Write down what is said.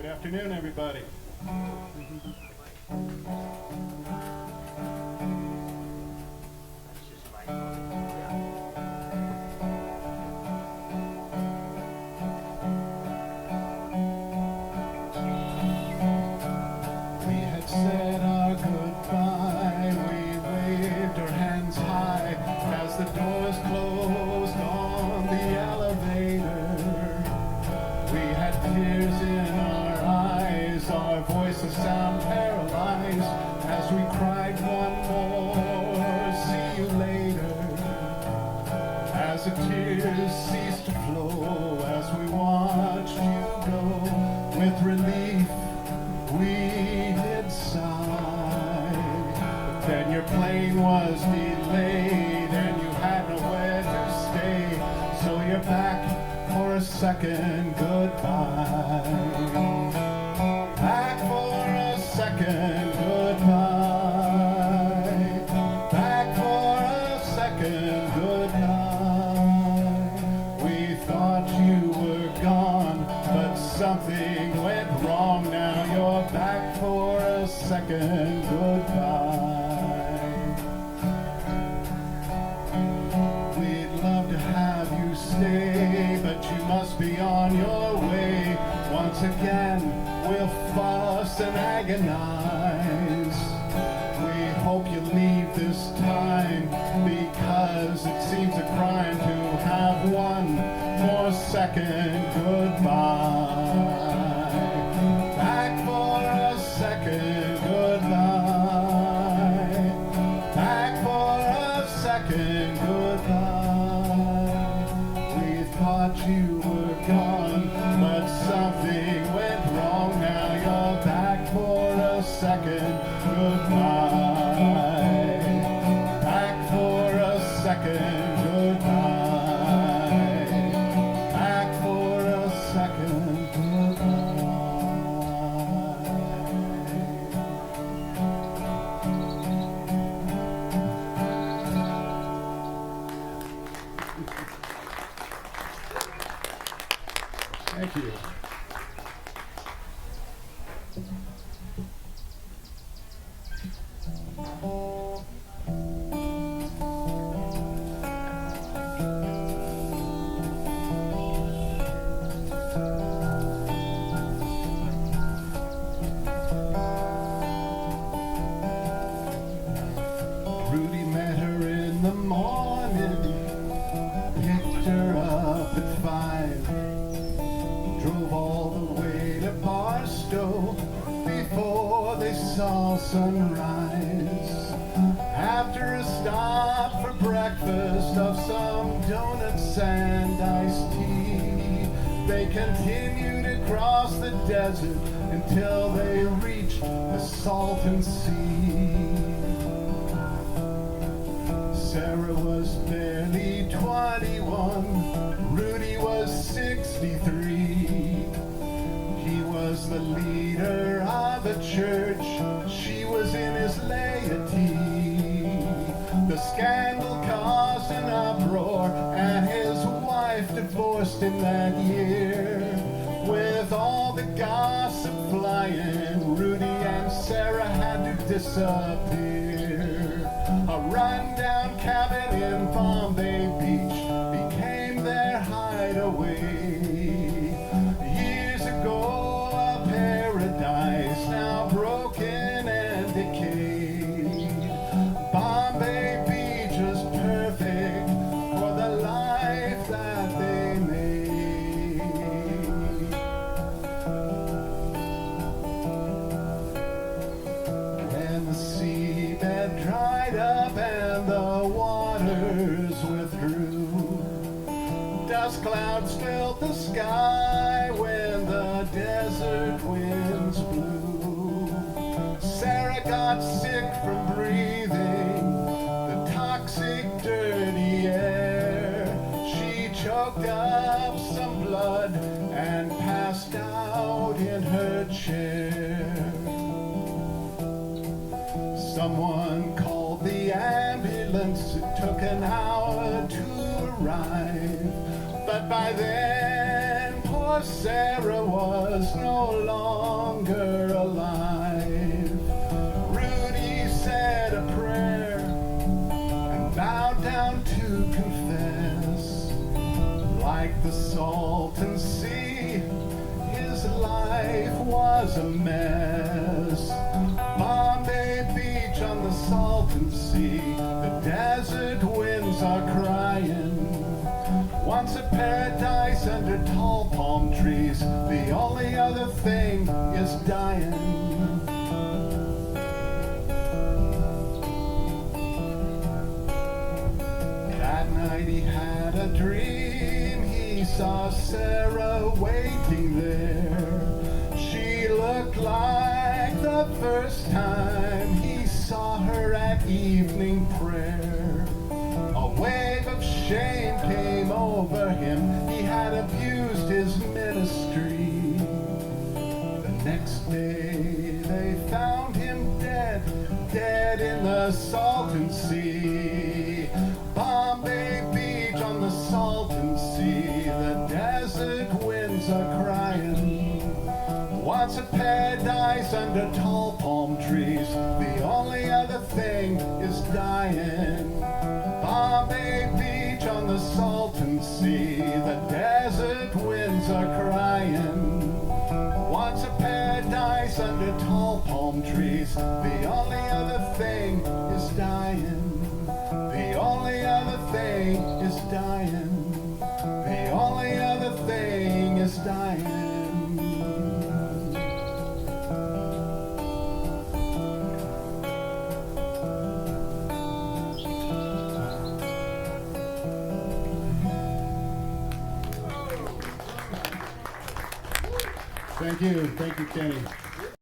afternoon, everybody. We had said our goodbye, we waved our hands high as the doors closed on the elevator. We had tears in our eyes, our voices sound paralyzed as we cried one more, see you later. As the tears ceased to flow, as we watched you go, with relief we did sigh. But then your plane was delayed and you had nowhere to stay, so you're back for a second goodbye. Back for a second goodbye. Back for a second goodbye. We thought you were gone, but something went wrong. Now you're back for a second goodbye. We'd love to have you stay, but you must be on your way. Once again, we'll fuss and agonize. We hope you leave this time, because it seems a crime to have one more second goodbye. Back for a second goodbye. Back for a second goodbye. We thought you were gone, but something went wrong. Now you're back for a second goodbye. Back for a second goodbye. Back for a second goodbye. Thank you. Rudy met her in the morning, picked her up at 5, drove all the way to Barstow before they saw sunrise. After a stop for breakfast of some donuts and iced tea, they continued across the desert until they reached the Salton Sea. Sarah was barely 21, Rudy was 63. He was the leader of a church, she was in his laity. The scandal caused an uproar, and his wife divorced him that year. With all the gossip flying, Rudy and Sarah had to disappear. A rundown cabin in Bombay Beach became their hideaway. Years ago, a paradise now broken and decayed. Bombay Beach was perfect for the life that they made. When the seabed dried up and the waters withdrew, dust clouds filled the sky when the desert winds blew. Sarah got sick from breathing the toxic, dirty air. She choked up some blood and passed out in her chair. Someone called the ambulance. It took an hour to arrive, but by then poor for Sarah was no longer alive. Rudy said a prayer and bowed down to confess. Like the Salton Sea, his life was a mess. Bombay Beach on the Salton Sea, the desert winds are crying. Once a paradise under tall palm trees, the only other thing is dying. That night he had a dream, he saw Sarah waiting there. She looked like the first time he saw her at evening prayer. A wave of shame came over him, he had abused his ministry. The next day they found him dead, dead in the Salton Sea. Bombay Beach on the Salton Sea, the desert winds are crying. Once a paradise under tall palm trees, the only other thing is dying. Bombay Beach on the Salton Sea, the desert winds are crying. Once a paradise under tall palm trees, the only other thing is dying. The only other thing is dying. The only other thing is dying. Thank you, Kenny.